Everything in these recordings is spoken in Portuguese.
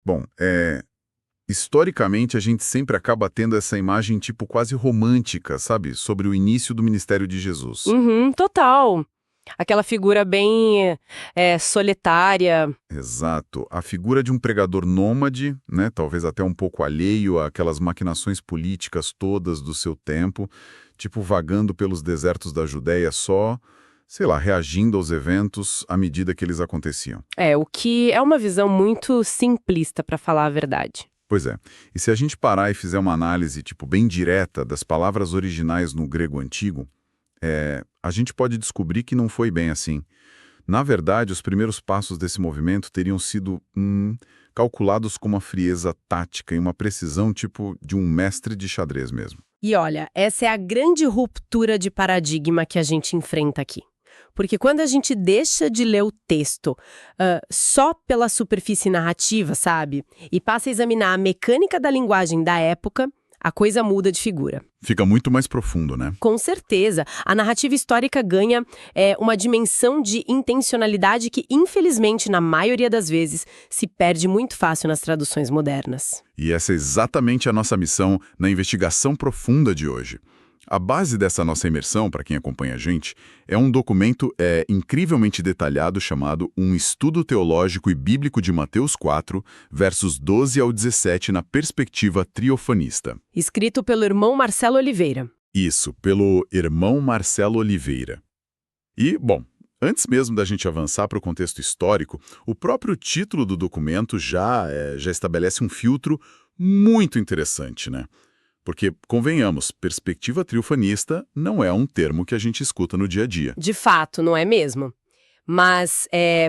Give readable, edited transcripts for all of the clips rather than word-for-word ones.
Bom, historicamente a gente sempre acaba tendo essa imagem tipo quase romântica, sabe? Sobre o início do ministério de Jesus. Uhum, total. Aquela figura bem solitária. Exato. A figura de um pregador nômade, né, talvez até um pouco alheio àquelas maquinações políticas todas do seu tempo, tipo vagando pelos desertos da Judéia só, sei lá, reagindo aos eventos à medida que eles aconteciam. O que é uma visão muito simplista, para falar a verdade. Pois é. E se a gente parar e fizer uma análise tipo bem direta das palavras originais no grego antigo, a gente pode descobrir que não foi bem assim. Na verdade, os primeiros passos desse movimento teriam sido calculados com uma frieza tática e uma precisão tipo de um mestre de xadrez mesmo. E olha, essa é a grande ruptura de paradigma que a gente enfrenta aqui. Porque quando a gente deixa de ler o texto só pela superfície narrativa, sabe? E passa a examinar a mecânica da linguagem da época, a coisa muda de figura. Fica muito mais profundo, né? Com certeza. A narrativa histórica ganha uma dimensão de intencionalidade que, infelizmente, na maioria das vezes, se perde muito fácil nas traduções modernas. E essa é exatamente a nossa missão na investigação profunda de hoje. A base dessa nossa imersão, para quem acompanha a gente, é um documento incrivelmente detalhado chamado Um Estudo Teológico e Bíblico de Mateus 4, versos 12 ao 17 na perspectiva triofanista. Escrito pelo irmão Marcelo Oliveira. Isso, pelo irmão Marcelo Oliveira. E, bom, antes mesmo da gente avançar para o contexto histórico, o próprio título do documento já estabelece um filtro muito interessante, né? Porque, convenhamos, perspectiva triofanista não é um termo que a gente escuta no dia a dia. De fato, não é mesmo? Mas,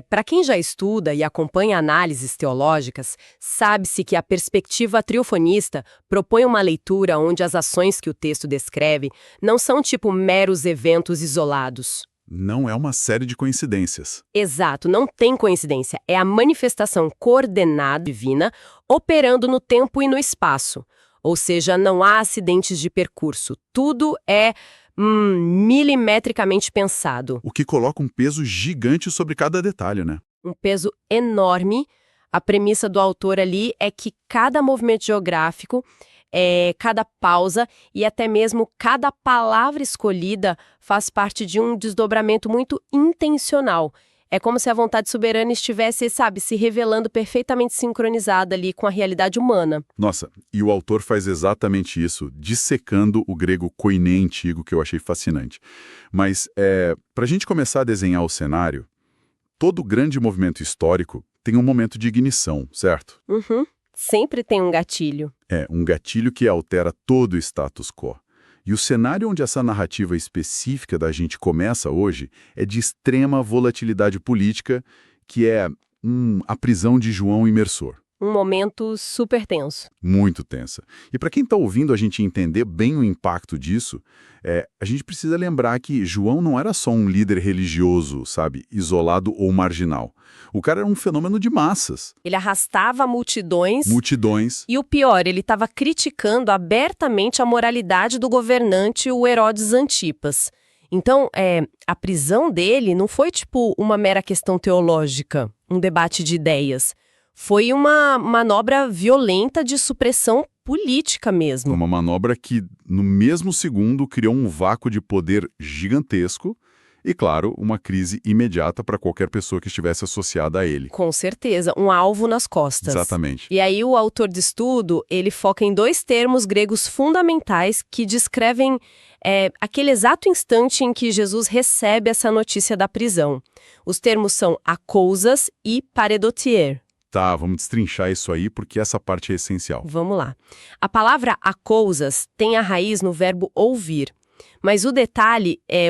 para quem já estuda e acompanha análises teológicas, sabe-se que a perspectiva triofanista propõe uma leitura onde as ações que o texto descreve não são tipo meros eventos isolados. Não é uma série de coincidências. Exato, não tem coincidência. É a manifestação coordenada divina operando no tempo e no espaço. Ou seja, não há acidentes de percurso. Tudo é milimetricamente pensado. O que coloca um peso gigante sobre cada detalhe, né? Um peso enorme. A premissa do autor ali é que cada movimento geográfico, cada pausa e até mesmo cada palavra escolhida faz parte de um desdobramento muito intencional. É como se a vontade soberana estivesse, sabe, se revelando perfeitamente sincronizada ali com a realidade humana. Nossa, e o autor faz exatamente isso, dissecando o grego koiné antigo, que eu achei fascinante. Mas, para a gente começar a desenhar o cenário, todo grande movimento histórico tem um momento de ignição, certo? Uhum. Sempre tem um gatilho. Um gatilho que altera todo o status quo. E o cenário onde essa narrativa específica da gente começa hoje é de extrema volatilidade política, que é a prisão de João Imersor. Um momento super tenso. Muito tensa. E para quem está ouvindo a gente entender bem o impacto disso, a gente precisa lembrar que João não era só um líder religioso, sabe, isolado ou marginal. O cara era um fenômeno de massas. Ele arrastava multidões. Multidões. E o pior, ele estava criticando abertamente a moralidade do governante, o Herodes Antipas. Então, a prisão dele não foi tipo uma mera questão teológica, um debate de ideias. Foi uma manobra violenta de supressão política mesmo. Uma manobra que, no mesmo segundo, criou um vácuo de poder gigantesco e, claro, uma crise imediata para qualquer pessoa que estivesse associada a ele. Com certeza, um alvo nas costas. Exatamente. E aí o autor de estudo, ele foca em dois termos gregos fundamentais que descrevem aquele exato instante em que Jesus recebe essa notícia da prisão. Os termos são akousas e paredotier. Tá, vamos destrinchar isso aí porque essa parte é essencial. Vamos lá. A palavra akousas tem a raiz no verbo ouvir. Mas o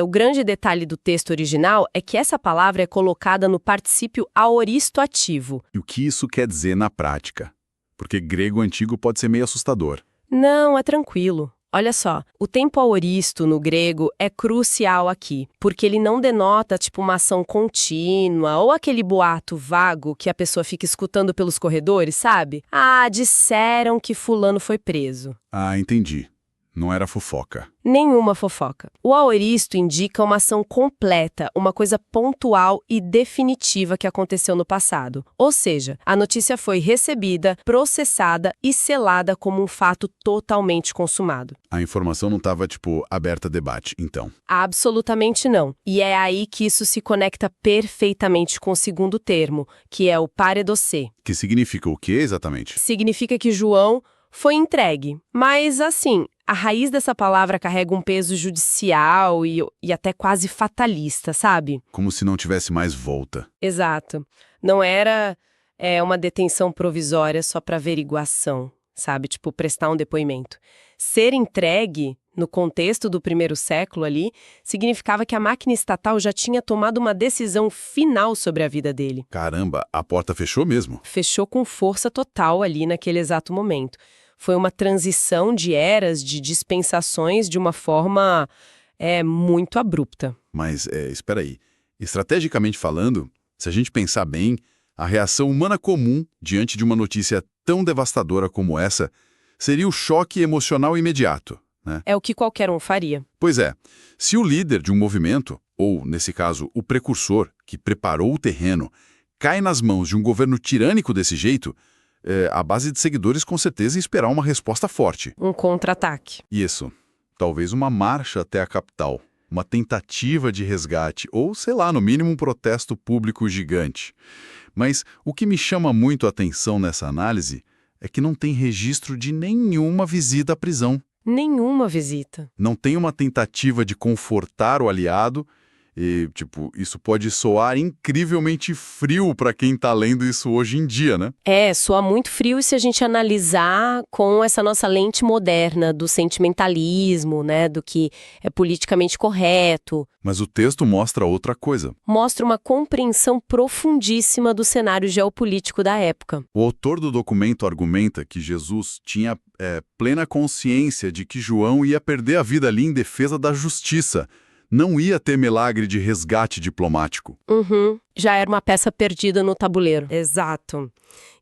grande detalhe do texto original é que essa palavra é colocada no particípio aoristo ativo. E o que isso quer dizer na prática? Porque grego antigo pode ser meio assustador. Não, é tranquilo. Olha só, o tempo aoristo no grego é crucial aqui, porque ele não denota tipo uma ação contínua ou aquele boato vago que a pessoa fica escutando pelos corredores, sabe? Ah, disseram que fulano foi preso. Ah, entendi. Não era fofoca. Nenhuma fofoca. O aoristo indica uma ação completa, uma coisa pontual e definitiva que aconteceu no passado. Ou seja, a notícia foi recebida, processada e selada como um fato totalmente consumado. A informação não estava, aberta a debate, então. Absolutamente não. E é aí que isso se conecta perfeitamente com o segundo termo, que é o pare dossier. Que significa o quê exatamente? Significa que João foi entregue. Mas, assim, a raiz dessa palavra carrega um peso judicial e até quase fatalista, sabe? Como se não tivesse mais volta. Exato. Não era uma detenção provisória só para averiguação, sabe? Prestar um depoimento. Ser entregue, no contexto do primeiro século ali, significava que a máquina estatal já tinha tomado uma decisão final sobre a vida dele. Caramba, a porta fechou mesmo. Fechou com força total ali naquele exato momento. Foi uma transição de eras, de dispensações de uma forma muito abrupta. Mas, espera aí. Estrategicamente falando, se a gente pensar bem, a reação humana comum diante de uma notícia tão devastadora como essa seria o choque emocional imediato, né? É o que qualquer um faria. Pois é, se o líder de um movimento, ou, nesse caso, o precursor, que preparou o terreno, cai nas mãos de um governo tirânico desse jeito, a base de seguidores com certeza ia esperar uma resposta forte. Um contra-ataque. Isso. Talvez uma marcha até a capital, uma tentativa de resgate, ou, sei lá, no mínimo um protesto público gigante. Mas o que me chama muito a atenção nessa análise é que não tem registro de nenhuma visita à prisão. Nenhuma visita. Não tem uma tentativa de confortar o aliado e, isso pode soar incrivelmente frio para quem tá lendo isso hoje em dia, né? Soa muito frio se a gente analisar com essa nossa lente moderna do sentimentalismo, né, do que é politicamente correto. Mas o texto mostra outra coisa. Mostra uma compreensão profundíssima do cenário geopolítico da época. O autor do documento argumenta que Jesus tinha plena consciência de que João ia perder a vida ali em defesa da justiça. Não ia ter milagre de resgate diplomático. Já era uma peça perdida no tabuleiro. Exato.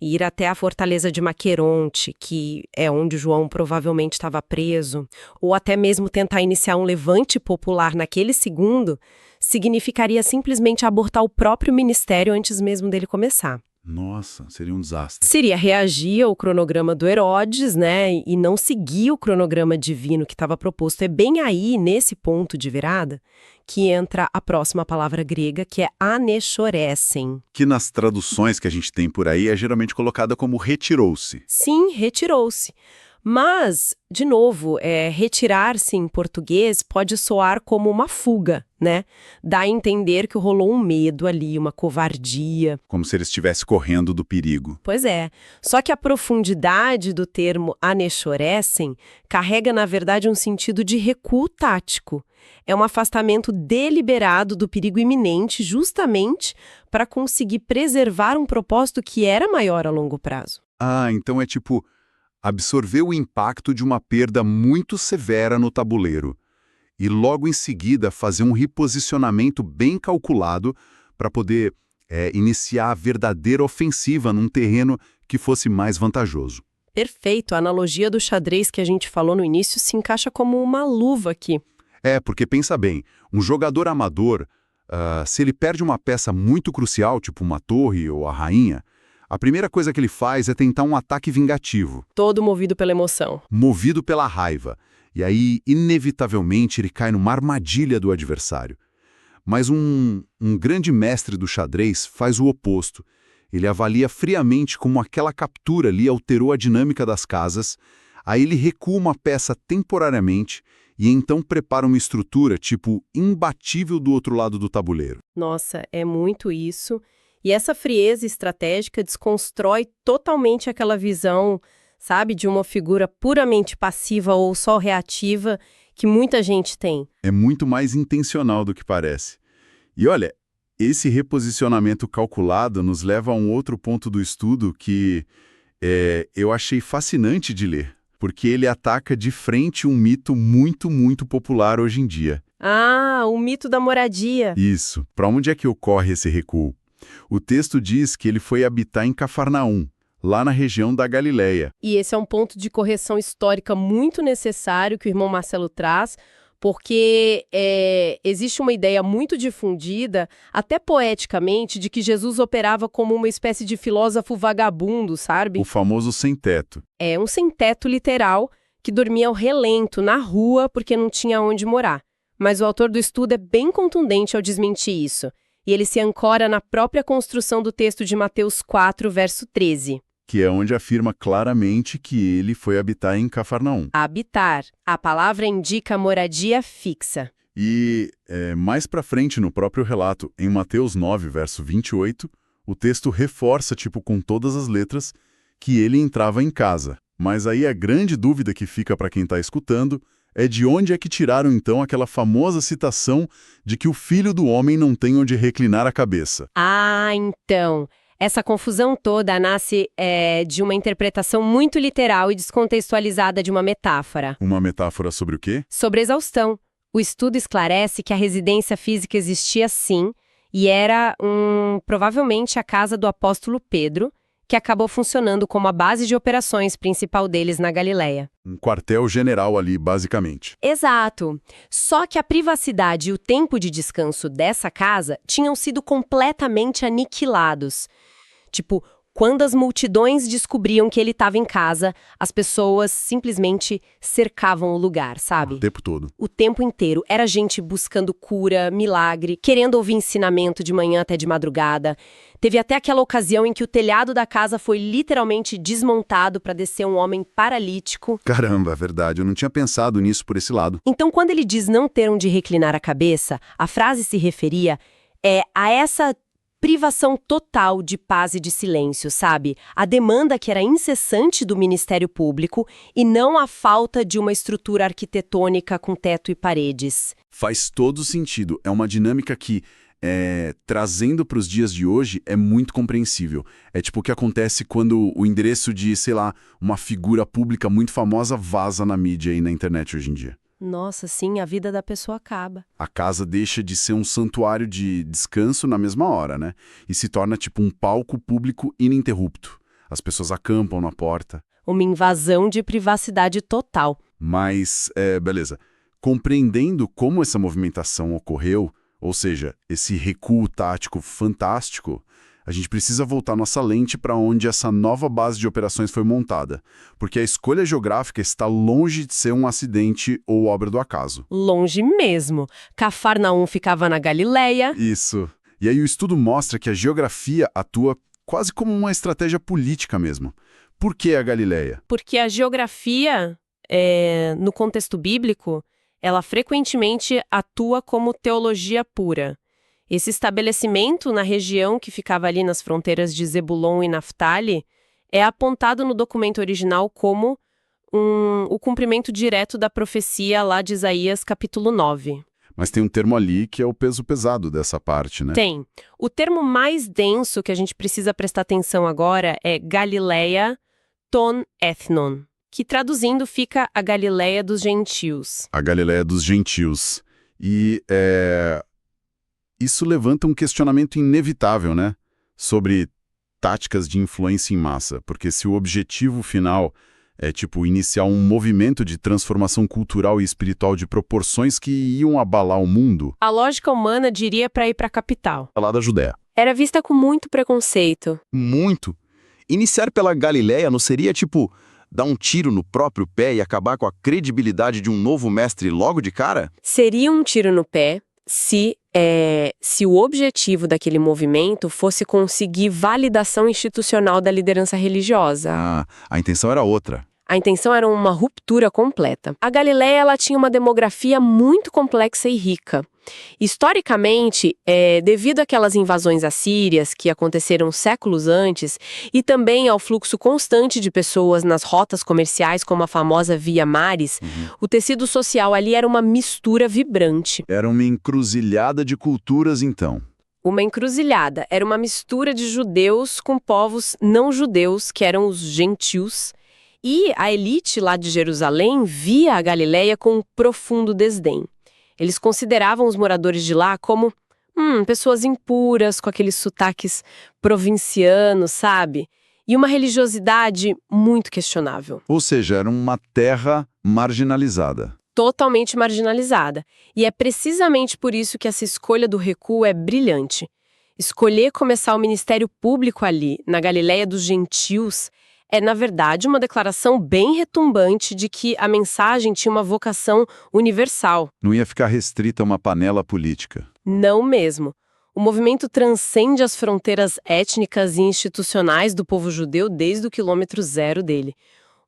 E ir até a fortaleza de Maqueronte, que é onde João provavelmente estava preso, ou até mesmo tentar iniciar um levante popular naquele segundo, significaria simplesmente abortar o próprio ministério antes mesmo dele começar. Nossa, seria um desastre. Seria reagir ao cronograma do Herodes, né, e não seguir o cronograma divino que estava proposto. É bem aí, nesse ponto de virada, que entra a próxima palavra grega, que é anechoresen. Que nas traduções que a gente tem por aí é geralmente colocada como retirou-se. Sim, retirou-se. Mas, de novo, retirar-se em português pode soar como uma fuga, né? Dá a entender que rolou um medo ali, uma covardia. Como se ele estivesse correndo do perigo. Pois é. Só que a profundidade do termo anechoresen carrega, na verdade, um sentido de recuo tático. É um afastamento deliberado do perigo iminente, justamente para conseguir preservar um propósito que era maior a longo prazo. Ah, então é absorver o impacto de uma perda muito severa no tabuleiro e logo em seguida fazer um reposicionamento bem calculado para poder iniciar a verdadeira ofensiva num terreno que fosse mais vantajoso. Perfeito, a analogia do xadrez que a gente falou no início se encaixa como uma luva aqui. Porque pensa bem, um jogador amador, se ele perde uma peça muito crucial, tipo uma torre ou a rainha, a primeira coisa que ele faz é tentar um ataque vingativo. Todo movido pela emoção. Movido pela raiva. E aí, inevitavelmente, ele cai numa armadilha do adversário. Mas um grande mestre do xadrez faz o oposto. Ele avalia friamente como aquela captura ali alterou a dinâmica das casas, aí ele recua uma peça temporariamente e então prepara uma estrutura, imbatível do outro lado do tabuleiro. Nossa, é muito isso. E essa frieza estratégica desconstrói totalmente aquela visão, sabe, de uma figura puramente passiva ou só reativa que muita gente tem. É muito mais intencional do que parece. E olha, esse reposicionamento calculado nos leva a um outro ponto do estudo que eu achei fascinante de ler, porque ele ataca de frente um mito muito, muito popular hoje em dia. Ah, o mito da moradia. Isso. Para onde é que ocorre esse recuo? O texto diz que ele foi habitar em Cafarnaum, lá na região da Galileia. E esse é um ponto de correção histórica muito necessário que o irmão Marcelo traz, porque existe uma ideia muito difundida, até poeticamente, de que Jesus operava como uma espécie de filósofo vagabundo, sabe? O famoso sem-teto. É um sem-teto literal que dormia ao relento, na rua, porque não tinha onde morar. Mas o autor do estudo é bem contundente ao desmentir isso. E ele se ancora na própria construção do texto de Mateus 4, verso 13. Que é onde afirma claramente que ele foi habitar em Cafarnaum. Habitar. A palavra indica moradia fixa. E mais pra frente no próprio relato, em Mateus 9, verso 28, o texto reforça, com todas as letras, que ele entrava em casa. Mas aí a grande dúvida que fica para quem está escutando é de onde é que tiraram então aquela famosa citação de que o filho do homem não tem onde reclinar a cabeça. Ah, então. Essa confusão toda nasce de uma interpretação muito literal e descontextualizada de uma metáfora. Uma metáfora sobre o quê? Sobre exaustão. O estudo esclarece que a residência física existia sim, e era provavelmente a casa do apóstolo Pedro, que acabou funcionando como a base de operações principal deles na Galileia. Um quartel-general ali, basicamente. Exato. Só que a privacidade e o tempo de descanso dessa casa tinham sido completamente aniquilados. Quando as multidões descobriam que ele estava em casa, as pessoas simplesmente cercavam o lugar, sabe? O tempo todo. O tempo inteiro. Era gente buscando cura, milagre, querendo ouvir ensinamento de manhã até de madrugada. Teve até aquela ocasião em que o telhado da casa foi literalmente desmontado para descer um homem paralítico. Caramba, é verdade. Eu não tinha pensado nisso por esse lado. Então, quando ele diz não ter onde reclinar a cabeça, a frase se referia a essa privação total de paz e de silêncio, sabe? A demanda que era incessante do Ministério Público e não a falta de uma estrutura arquitetônica com teto e paredes. Faz todo sentido. É uma dinâmica que, trazendo para os dias de hoje, é muito compreensível. É o que acontece quando o endereço de, uma figura pública muito famosa vaza na mídia e na internet hoje em dia. Nossa, sim, a vida da pessoa acaba. A casa deixa de ser um santuário de descanso na mesma hora, né? E se torna um palco público ininterrupto. As pessoas acampam na porta. Uma invasão de privacidade total. Mas, beleza. Compreendendo como essa movimentação ocorreu, ou seja, esse recuo tático fantástico, a gente precisa voltar nossa lente para onde essa nova base de operações foi montada, porque a escolha geográfica está longe de ser um acidente ou obra do acaso. Longe mesmo. Cafarnaum ficava na Galileia. Isso. E aí o estudo mostra que a geografia atua quase como uma estratégia política mesmo. Por que a Galileia? Porque a geografia, no contexto bíblico, ela frequentemente atua como teologia pura. Esse estabelecimento na região que ficava ali nas fronteiras de Zebulon e Naftali é apontado no documento original como o cumprimento direto da profecia lá de Isaías, capítulo 9. Mas tem um termo ali que é o peso pesado dessa parte, né? Tem. O termo mais denso que a gente precisa prestar atenção agora é Galileia ton ethnon, que traduzindo fica a Galileia dos gentios. A Galileia dos gentios. E isso levanta um questionamento inevitável, né? Sobre táticas de influência em massa. Porque se o objetivo final é, iniciar um movimento de transformação cultural e espiritual de proporções que iam abalar o mundo... A lógica humana diria para ir para a capital. Lá da Judéia. Era vista com muito preconceito. Muito. Iniciar pela Galileia não seria, dar um tiro no próprio pé e acabar com a credibilidade de um novo mestre logo de cara? Seria um tiro no pé se o objetivo daquele movimento fosse conseguir validação institucional da liderança religiosa. Ah, a intenção era outra. A intenção era uma ruptura completa. A Galileia ela tinha uma demografia muito complexa e rica. Historicamente, devido àquelas invasões assírias que aconteceram séculos antes e também ao fluxo constante de pessoas nas rotas comerciais como a famosa Via Maris, o tecido social ali era uma mistura vibrante. Era uma encruzilhada de culturas, então. Uma encruzilhada. Era uma mistura de judeus com povos não judeus, que eram os gentios. E a elite lá de Jerusalém via a Galileia com um profundo desdém. Eles consideravam os moradores de lá como pessoas impuras, com aqueles sotaques provincianos, sabe? e uma religiosidade muito questionável. Ou seja, era uma terra marginalizada. Totalmente marginalizada. E é precisamente por isso que essa escolha do recuo é brilhante. Escolher começar o ministério público ali, na Galileia dos Gentios, é, na verdade, uma declaração bem retumbante de que a mensagem tinha uma vocação universal. Não ia ficar restrita a uma panela política. Não mesmo. O movimento transcende as fronteiras étnicas e institucionais do povo judeu desde o quilômetro zero dele.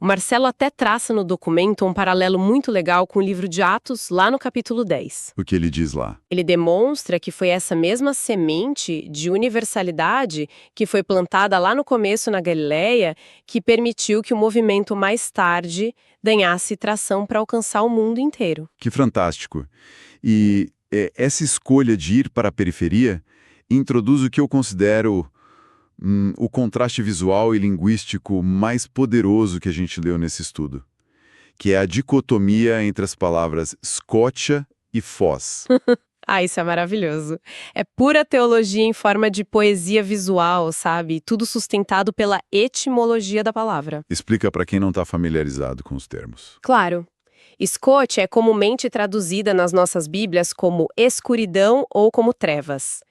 O Marcelo até traça no documento um paralelo muito legal com o livro de Atos, lá no capítulo 10. O que ele diz lá? Ele demonstra que foi essa mesma semente de universalidade que foi plantada lá no começo na Galileia que permitiu que o movimento mais tarde ganhasse tração para alcançar o mundo inteiro. Que fantástico. E essa escolha de ir para a periferia introduz o que eu considero o contraste visual e linguístico mais poderoso que a gente leu nesse estudo, que é a dicotomia entre as palavras Scotia e Foz. Ah, isso é maravilhoso. É pura teologia em forma de poesia visual, sabe? Tudo sustentado pela etimologia da palavra. Explica para quem não está familiarizado com os termos. Claro. Scotia é comumente traduzida nas nossas Bíblias como escuridão ou como trevas.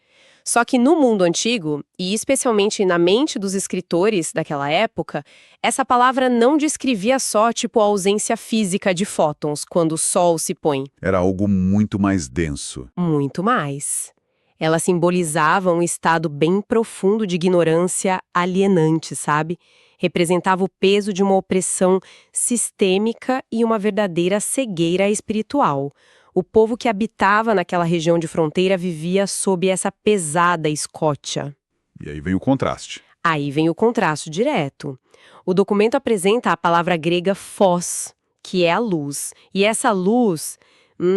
Só que no mundo antigo, e especialmente na mente dos escritores daquela época, essa palavra não descrevia só, tipo, a ausência física de fótons quando o sol se põe. Era algo muito mais denso. Muito mais. Ela simbolizava um estado bem profundo de ignorância alienante, sabe? Representava o peso de uma opressão sistêmica e uma verdadeira cegueira espiritual. O povo que habitava naquela região de fronteira vivia sob essa pesada escótia. E aí vem o contraste. Aí vem o contraste direto. O documento apresenta a palavra grega phos, que é a luz. E essa luz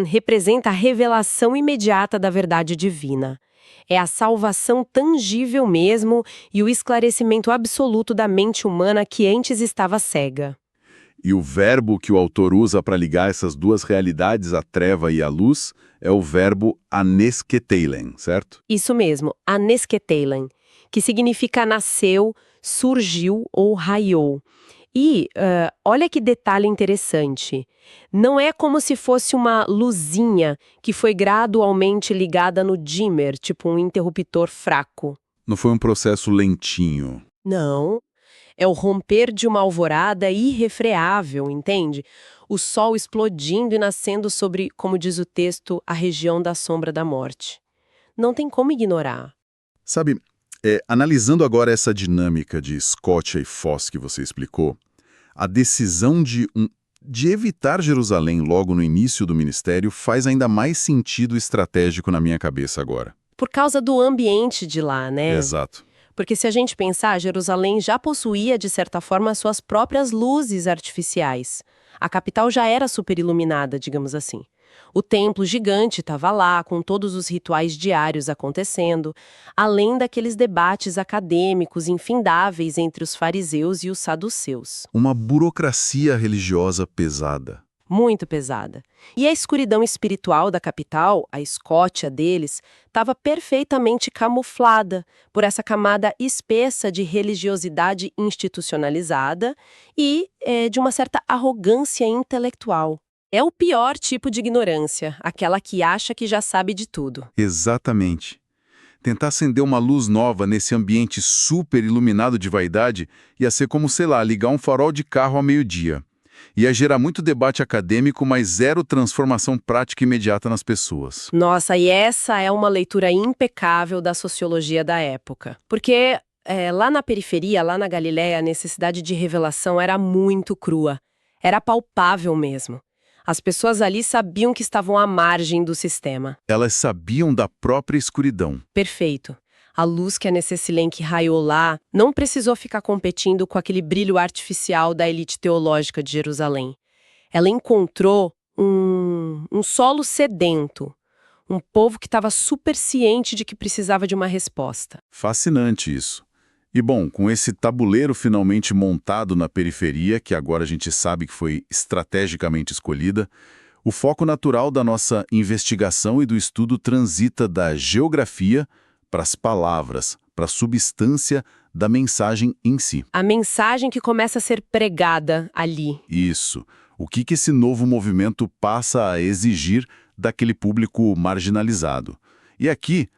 representa a revelação imediata da verdade divina. É a salvação tangível mesmo e o esclarecimento absoluto da mente humana que antes estava cega. E o verbo que o autor usa para ligar essas duas realidades, a treva e a luz, é o verbo anesketeilen, certo? Isso mesmo, anesketeilen, que significa nasceu, surgiu ou raiou. E olha que detalhe interessante. Não é como se fosse uma luzinha que foi gradualmente ligada no dimmer, tipo um interruptor fraco. Não foi um processo lentinho. Não. É o romper de uma alvorada irrefreável, entende? O sol explodindo e nascendo sobre, como diz o texto, a região da sombra da morte. Não tem como ignorar. Sabe, analisando agora essa dinâmica de Scotia e Foz que você explicou, a decisão de evitar Jerusalém logo no início do ministério faz ainda mais sentido estratégico na minha cabeça agora. Por causa do ambiente de lá, né? Exato. Porque se a gente pensar, Jerusalém já possuía, de certa forma, suas próprias luzes artificiais. A capital já era superiluminada, digamos assim. O templo gigante estava lá, com todos os rituais diários acontecendo, além daqueles debates acadêmicos infindáveis entre os fariseus e os saduceus. Uma burocracia religiosa pesada. Muito pesada. E a escuridão espiritual da capital, a Escótia deles, estava perfeitamente camuflada por essa camada espessa de religiosidade institucionalizada e de uma certa arrogância intelectual. É o pior tipo de ignorância, aquela que acha que já sabe de tudo. Exatamente. Tentar acender uma luz nova nesse ambiente super iluminado de vaidade ia ser como, sei lá, ligar um farol de carro ao meio-dia. Ia gerar muito debate acadêmico, mas zero transformação prática imediata nas pessoas. Nossa, e essa é uma leitura impecável da sociologia da época. Porque lá na periferia, lá na Galileia, a necessidade de revelação era muito crua. Era palpável mesmo. As pessoas ali sabiam que estavam à margem do sistema. Elas sabiam da própria escuridão. Perfeito. A luz que a Nescessilenque raiou lá não precisou ficar competindo com aquele brilho artificial da elite teológica de Jerusalém. Ela encontrou um solo sedento, um povo que estava super ciente de que precisava de uma resposta. Fascinante isso. E bom, com esse tabuleiro finalmente montado na periferia, que agora a gente sabe que foi estrategicamente escolhida, o foco natural da nossa investigação e do estudo transita da geografia para as palavras, para a substância da mensagem em si. A mensagem que começa a ser pregada ali. Isso. O que esse novo movimento passa a exigir daquele público marginalizado. E aqui,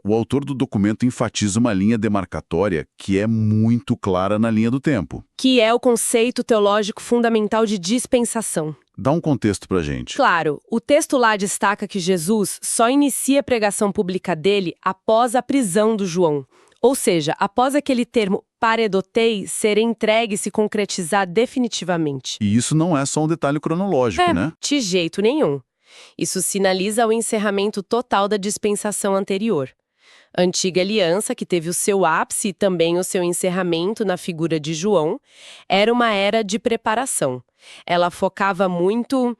o autor do documento enfatiza uma linha demarcatória que é muito clara na linha do tempo. Que é o conceito teológico fundamental de dispensação. Dá um contexto pra gente. Claro, o texto lá destaca que Jesus só inicia a pregação pública dele após a prisão do João. Ou seja, após aquele termo paredotei ser entregue e se concretizar definitivamente. E isso não é só um detalhe cronológico, né? De jeito nenhum. Isso sinaliza o encerramento total da dispensação anterior. A antiga aliança, que teve o seu ápice e também o seu encerramento na figura de João, era uma era de preparação. Ela focava muito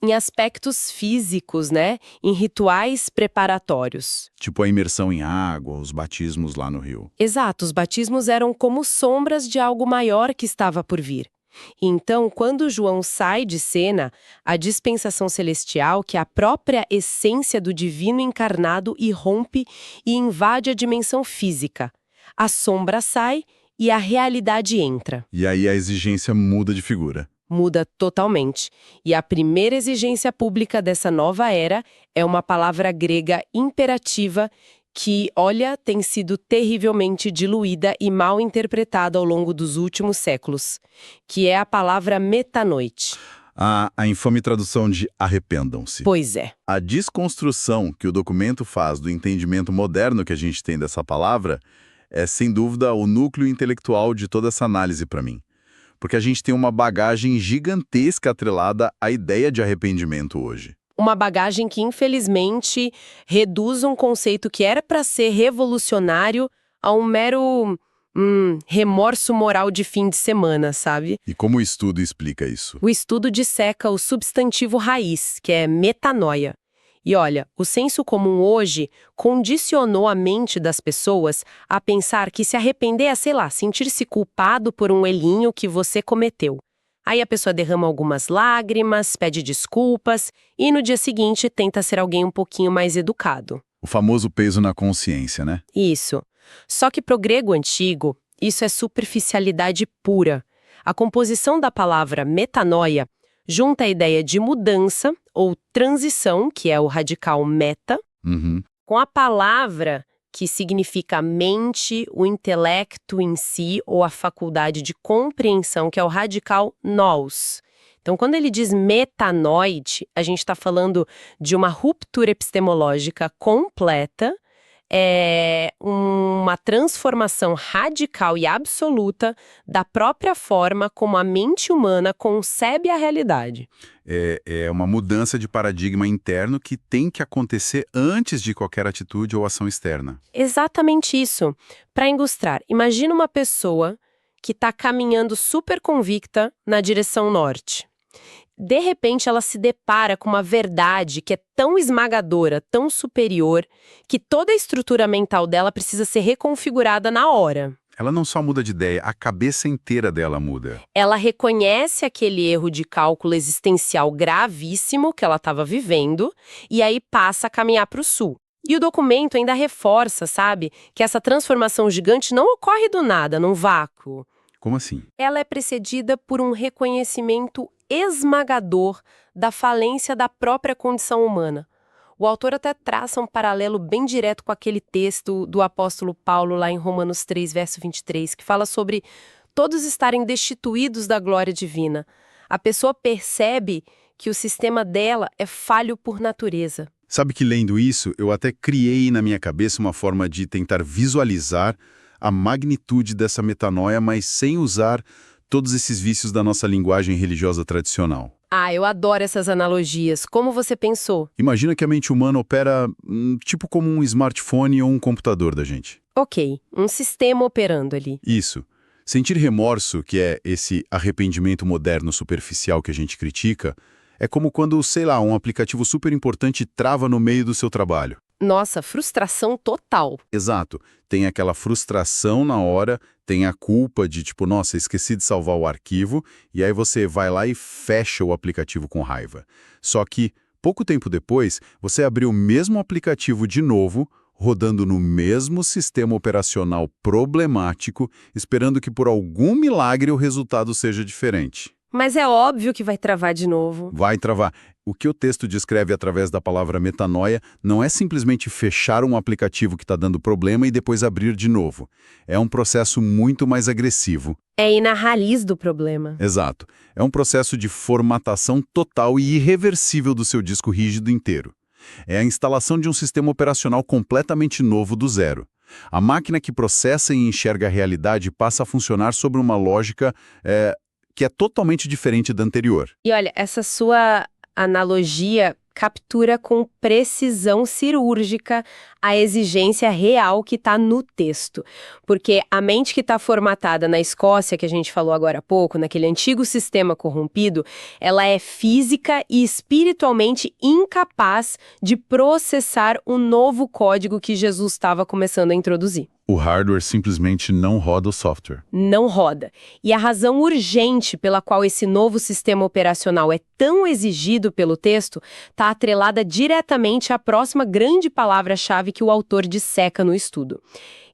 em aspectos físicos, né? Em rituais preparatórios. Tipo a imersão em água, os batismos lá no rio. Exato, os batismos eram como sombras de algo maior que estava por vir. Então, quando João sai de cena, a dispensação celestial, que é a própria essência do divino encarnado, irrompe e invade a dimensão física. A sombra sai e a realidade entra. E aí a exigência muda de figura. Muda totalmente. E a primeira exigência pública dessa nova era é uma palavra grega imperativa que, olha, tem sido terrivelmente diluída e mal interpretada ao longo dos últimos séculos, que é a palavra metanoite. A infame tradução de arrependam-se. Pois é. A desconstrução que o documento faz do entendimento moderno que a gente tem dessa palavra é, sem dúvida, o núcleo intelectual de toda essa análise para mim. Porque a gente tem uma bagagem gigantesca atrelada à ideia de arrependimento hoje. Uma bagagem que, infelizmente, reduz um conceito que era para ser revolucionário a um mero remorso moral de fim de semana, sabe? E como o estudo explica isso? O estudo disseca o substantivo raiz, que é metanoia. E olha, o senso comum hoje condicionou a mente das pessoas a pensar que se arrepender é, sei lá, sentir-se culpado por um errinho que você cometeu. Aí a pessoa derrama algumas lágrimas, pede desculpas e no dia seguinte tenta ser alguém um pouquinho mais educado. O famoso peso na consciência, né? Isso. Só que para o grego antigo, isso é superficialidade pura. A composição da palavra metanoia junta a ideia de mudança ou transição, que é o radical meta, com a palavra que significa mente, o intelecto em si, ou a faculdade de compreensão, que é o radical nous. Então, quando ele diz metanoide, a gente está falando de uma ruptura epistemológica completa, uma transformação radical e absoluta da própria forma como a mente humana concebe a realidade. É uma mudança de paradigma interno que tem que acontecer antes de qualquer atitude ou ação externa. Exatamente isso. Para ilustrar, imagina uma pessoa que está caminhando super convicta na direção norte. De repente, ela se depara com uma verdade que é tão esmagadora, tão superior, que toda a estrutura mental dela precisa ser reconfigurada na hora. Ela não só muda de ideia, a cabeça inteira dela muda. Ela reconhece aquele erro de cálculo existencial gravíssimo que ela estava vivendo e aí passa a caminhar para o sul. E o documento ainda reforça, sabe, que essa transformação gigante não ocorre do nada, num vácuo. Como assim? Ela é precedida por um reconhecimento esmagador da falência da própria condição humana. O autor até traça um paralelo bem direto com aquele texto do apóstolo Paulo lá em Romanos 3, verso 23, que fala sobre todos estarem destituídos da glória divina. A pessoa percebe que o sistema dela é falho por natureza. Sabe que lendo isso, eu até criei na minha cabeça uma forma de tentar visualizar a magnitude dessa metanoia, mas sem usar todos esses vícios da nossa linguagem religiosa tradicional. Ah, eu adoro essas analogias. Como você pensou? Imagina que a mente humana opera tipo como um smartphone ou um computador da gente. Ok, um sistema operando ali. Isso. Sentir remorso, que é esse arrependimento moderno superficial que a gente critica, é como quando, sei lá, um aplicativo super importante trava no meio do seu trabalho. Nossa, frustração total. Exato. Tem aquela frustração na hora, tem a culpa de tipo, nossa, esqueci de salvar o arquivo, e aí você vai lá e fecha o aplicativo com raiva. Só que, pouco tempo depois, você abriu o mesmo aplicativo de novo, rodando no mesmo sistema operacional problemático, esperando que por algum milagre o resultado seja diferente. Mas é óbvio que vai travar de novo. Vai travar. O que o texto descreve através da palavra metanoia não é simplesmente fechar um aplicativo que está dando problema e depois abrir de novo. É um processo muito mais agressivo. É ir na raiz do problema. Exato. É um processo de formatação total e irreversível do seu disco rígido inteiro. É a instalação de um sistema operacional completamente novo do zero. A máquina que processa e enxerga a realidade passa a funcionar sobre uma lógica que é totalmente diferente da anterior. E olha, essa sua analogia captura com precisão cirúrgica a exigência real que está no texto. Porque a mente que está formatada na Escócia, que a gente falou agora há pouco, naquele antigo sistema corrompido, ela é física e espiritualmente incapaz de processar o novo código que Jesus estava começando a introduzir. O hardware simplesmente não roda o software. Não roda. E a razão urgente pela qual esse novo sistema operacional é tão exigido pelo texto está atrelada diretamente à próxima grande palavra-chave que o autor disseca no estudo,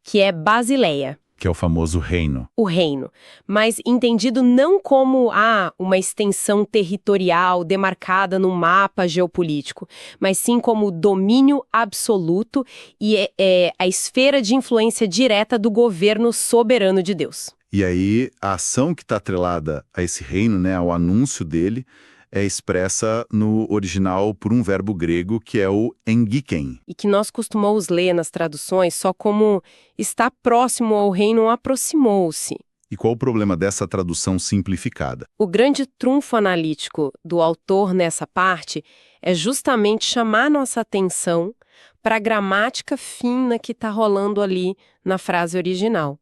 que é Basileia. Que é o famoso reino. O reino, mas entendido não como uma extensão territorial demarcada no mapa geopolítico, mas sim como domínio absoluto e a esfera de influência direta do governo soberano de Deus. E aí, a ação que está atrelada a esse reino, né, ao anúncio dele, é expressa no original por um verbo grego que é o engiken. E que nós costumamos ler nas traduções só como está próximo ao reino, aproximou-se. E qual o problema dessa tradução simplificada? O grande trunfo analítico do autor nessa parte é justamente chamar nossa atenção para a gramática fina que está rolando ali na frase original.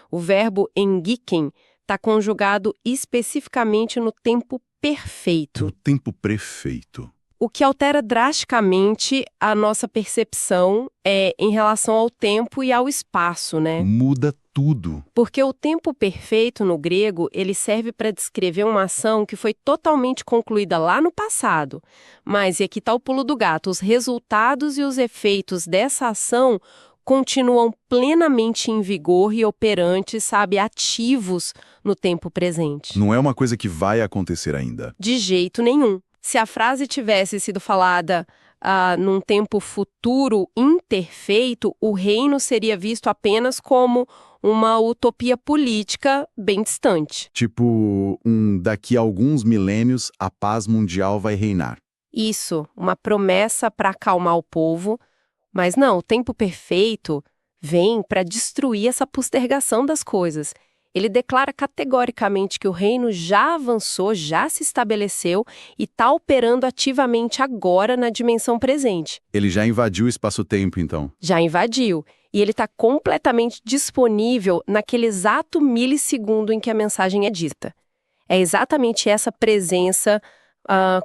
O verbo engiken está conjugado especificamente no tempo perfeito. O tempo perfeito. O que altera drasticamente a nossa percepção em relação ao tempo e ao espaço, né? Muda tudo. Porque o tempo perfeito no grego, ele serve para descrever uma ação que foi totalmente concluída lá no passado. Mas, e aqui está o pulo do gato, os resultados e os efeitos dessa ação continuam plenamente em vigor e operantes, sabe, ativos no tempo presente. Não é uma coisa que vai acontecer ainda. De jeito nenhum. Se a frase tivesse sido falada num tempo futuro imperfeito, o reino seria visto apenas como uma utopia política bem distante. Tipo, daqui a alguns milênios a paz mundial vai reinar. Isso, uma promessa para acalmar o povo. Mas não, o tempo perfeito vem para destruir essa postergação das coisas. Ele declara categoricamente que o reino já avançou, já se estabeleceu e está operando ativamente agora na dimensão presente. Ele já invadiu o espaço-tempo, então. Já invadiu. E ele está completamente disponível naquele exato milissegundo em que a mensagem é dita. É exatamente essa presença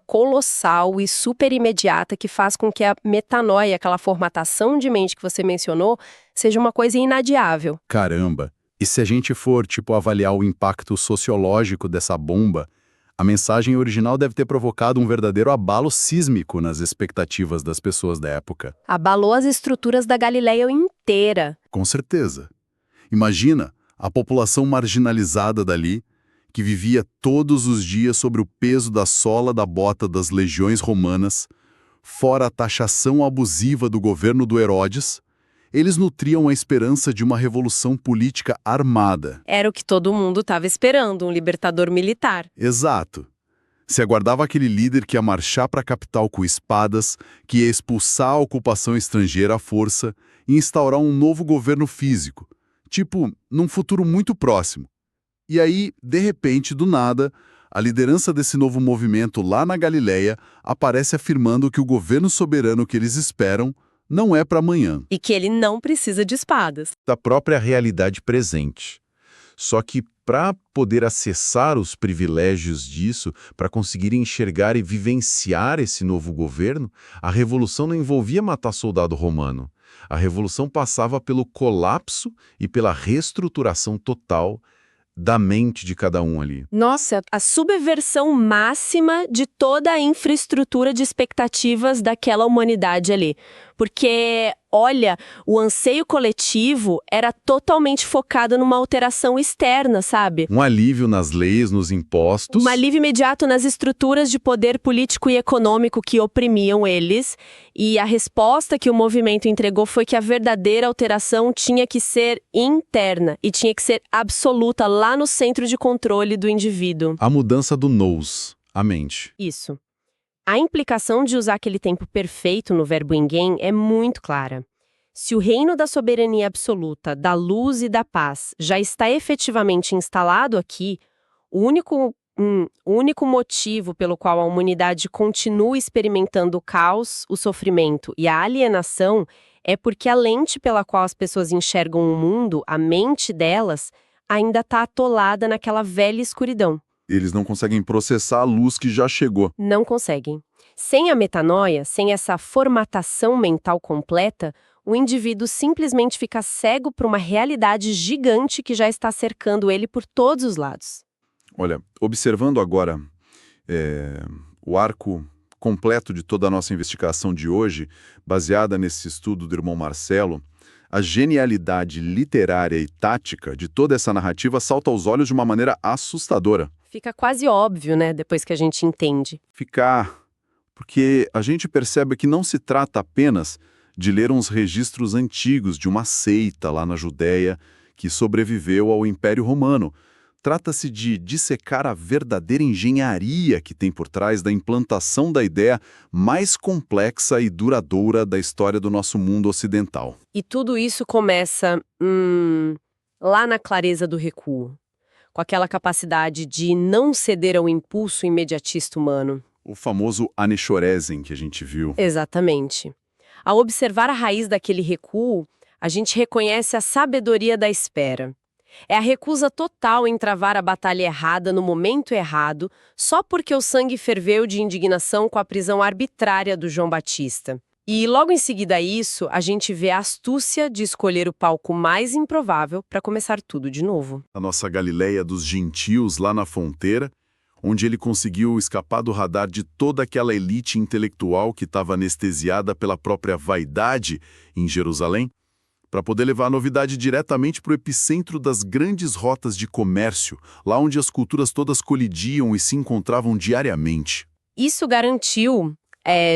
colossal e super imediata que faz com que a metanoia, aquela formatação de mente que você mencionou, seja uma coisa inadiável. Caramba! E se a gente for, avaliar o impacto sociológico dessa bomba, a mensagem original deve ter provocado um verdadeiro abalo sísmico nas expectativas das pessoas da época. Abalou as estruturas da Galileia inteira. Com certeza. Imagina a população marginalizada dali, que vivia todos os dias sobre o peso da sola da bota das legiões romanas, fora a taxação abusiva do governo do Herodes, eles nutriam a esperança de uma revolução política armada. Era o que todo mundo estava esperando, um libertador militar. Exato. Se aguardava aquele líder que ia marchar para a capital com espadas, que ia expulsar a ocupação estrangeira à força e instaurar um novo governo físico, num futuro muito próximo. E aí, de repente, do nada, a liderança desse novo movimento lá na Galileia aparece afirmando que o governo soberano que eles esperam não é para amanhã. E que ele não precisa de espadas. Da própria realidade presente. Só que para poder acessar os privilégios disso, para conseguir enxergar e vivenciar esse novo governo, a revolução não envolvia matar soldado romano. A revolução passava pelo colapso e pela reestruturação total da mente de cada um ali. Nossa, a subversão máxima de toda a infraestrutura de expectativas daquela humanidade ali. Porque, olha, o anseio coletivo era totalmente focado numa alteração externa, sabe? Um alívio nas leis, nos impostos. Um alívio imediato nas estruturas de poder político e econômico que oprimiam eles, e a resposta que o movimento entregou foi que a verdadeira alteração tinha que ser interna e tinha que ser absoluta lá no centro de controle do indivíduo. A mudança do nous, a mente. Isso. A implicação de usar aquele tempo perfeito no verbo engen é muito clara. Se o reino da soberania absoluta, da luz e da paz já está efetivamente instalado aqui, o único motivo pelo qual a humanidade continua experimentando o caos, o sofrimento e a alienação é porque a lente pela qual as pessoas enxergam o mundo, a mente delas, ainda está atolada naquela velha escuridão. Eles não conseguem processar a luz que já chegou. Não conseguem. Sem a metanoia, sem essa formatação mental completa, o indivíduo simplesmente fica cego para uma realidade gigante que já está cercando ele por todos os lados. Olha, observando agora o arco completo de toda a nossa investigação de hoje, baseada nesse estudo do irmão Marcelo, a genialidade literária e tática de toda essa narrativa salta aos olhos de uma maneira assustadora. Fica quase óbvio, né, depois que a gente entende. Porque a gente percebe que não se trata apenas de ler uns registros antigos de uma seita lá na Judéia que sobreviveu ao Império Romano. Trata-se de dissecar a verdadeira engenharia que tem por trás da implantação da ideia mais complexa e duradoura da história do nosso mundo ocidental. E tudo isso começa lá na clareza do recuo, com aquela capacidade de não ceder ao impulso imediatista humano. O famoso anechoresen que a gente viu. Exatamente. Ao observar a raiz daquele recuo, a gente reconhece a sabedoria da espera. É a recusa total em travar a batalha errada no momento errado, só porque o sangue ferveu de indignação com a prisão arbitrária do João Batista. E logo em seguida a isso, a gente vê a astúcia de escolher o palco mais improvável para começar tudo de novo. A nossa Galileia dos gentios lá na fronteira, onde ele conseguiu escapar do radar de toda aquela elite intelectual que estava anestesiada pela própria vaidade em Jerusalém, para poder levar a novidade diretamente para o epicentro das grandes rotas de comércio, lá onde as culturas todas colidiam e se encontravam diariamente. Isso garantiu,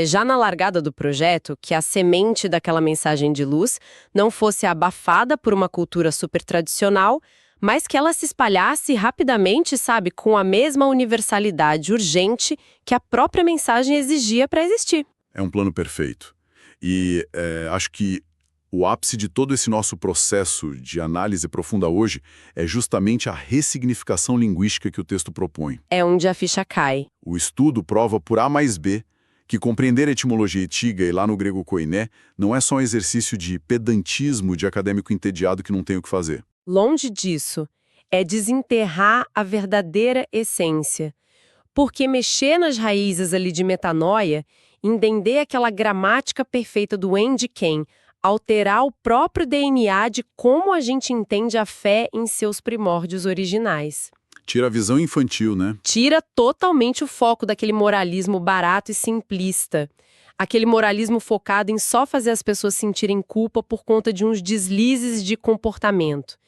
já na largada do projeto, que a semente daquela mensagem de luz não fosse abafada por uma cultura super tradicional, mas que ela se espalhasse rapidamente, sabe, com a mesma universalidade urgente que a própria mensagem exigia para existir. É um plano perfeito. E acho que o ápice de todo esse nosso processo de análise profunda hoje é justamente a ressignificação linguística que o texto propõe. É onde a ficha cai. O estudo prova por A mais B que compreender a etimologia antiga e lá no grego koiné não é só um exercício de pedantismo de acadêmico entediado que não tem o que fazer. Longe disso, é desenterrar a verdadeira essência. Porque mexer nas raízes ali de metanoia, entender aquela gramática perfeita do end quem, alterar o próprio DNA de como a gente entende a fé em seus primórdios originais. Tira a visão infantil, né? Tira totalmente o foco daquele moralismo barato e simplista. Aquele moralismo focado em só fazer as pessoas sentirem culpa por conta de uns deslizes de comportamento.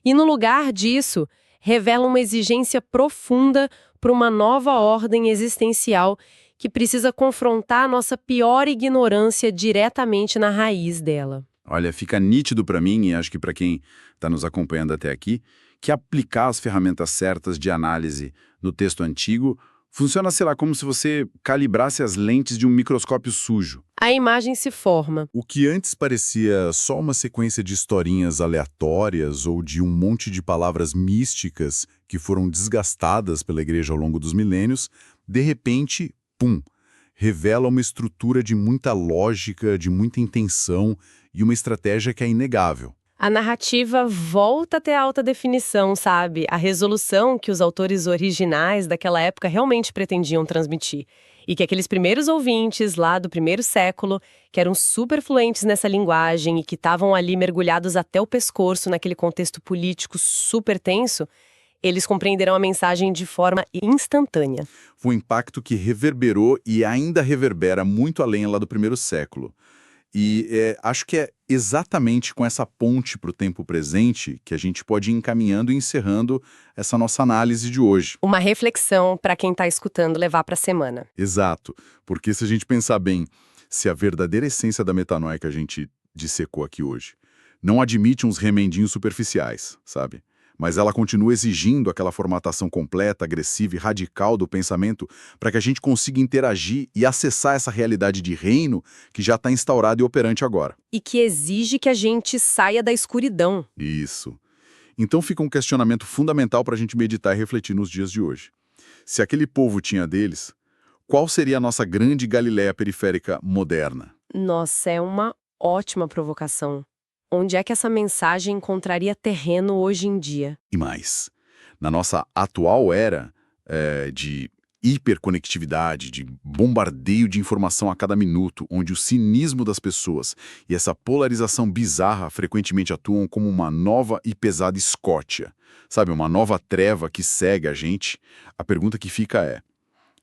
E no lugar disso, revela uma exigência profunda para uma nova ordem existencial que precisa confrontar a nossa pior ignorância diretamente na raiz dela. Olha, fica nítido para mim, e acho que para quem está nos acompanhando até aqui, que aplicar as ferramentas certas de análise no texto antigo funciona, sei lá, como se você calibrasse as lentes de um microscópio sujo. A imagem se forma. O que antes parecia só uma sequência de historinhas aleatórias ou de um monte de palavras místicas que foram desgastadas pela igreja ao longo dos milênios, de repente, pum, revela uma estrutura de muita lógica, de muita intenção e uma estratégia que é inegável. A narrativa volta a ter alta definição, sabe? A resolução que os autores originais daquela época realmente pretendiam transmitir. E que aqueles primeiros ouvintes lá do primeiro século, que eram super fluentes nessa linguagem e que estavam ali mergulhados até o pescoço naquele contexto político super tenso, eles compreenderão a mensagem de forma instantânea. Foi um impacto que reverberou e ainda reverbera muito além lá do primeiro século. E acho que é exatamente com essa ponte para o tempo presente que a gente pode ir encaminhando e encerrando essa nossa análise de hoje. Uma reflexão para quem está escutando levar para a semana. Exato, porque se a gente pensar bem, se a verdadeira essência da metanoia que a gente dissecou aqui hoje não admite uns remendinhos superficiais, sabe? Mas ela continua exigindo aquela formatação completa, agressiva e radical do pensamento para que a gente consiga interagir e acessar essa realidade de reino que já está instaurada e operante agora. E que exige que a gente saia da escuridão. Isso. Então fica um questionamento fundamental para a gente meditar e refletir nos dias de hoje. Se aquele povo tinha deles, qual seria a nossa grande Galileia periférica moderna? Nossa, é uma ótima provocação. Onde é que essa mensagem encontraria terreno hoje em dia? E mais, na nossa atual era de hiperconectividade, de bombardeio de informação a cada minuto, onde o cinismo das pessoas e essa polarização bizarra frequentemente atuam como uma nova e pesada escótia, sabe, uma nova treva que cega a gente, a pergunta que fica é: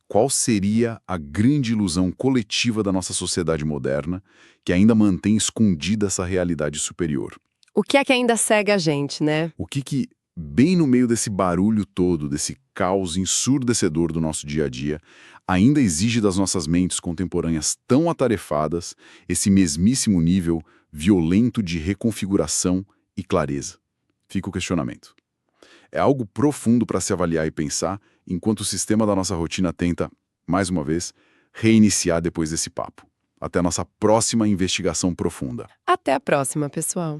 qual seria a grande ilusão coletiva da nossa sociedade moderna que ainda mantém escondida essa realidade superior? O que é que ainda cega a gente, né? O que, bem no meio desse barulho todo, desse caos ensurdecedor do nosso dia a dia, ainda exige das nossas mentes contemporâneas tão atarefadas esse mesmíssimo nível violento de reconfiguração e clareza? Fica o questionamento. É algo profundo para se avaliar e pensar, enquanto o sistema da nossa rotina tenta, mais uma vez, reiniciar depois desse papo. Até a nossa próxima investigação profunda. Até a próxima, pessoal.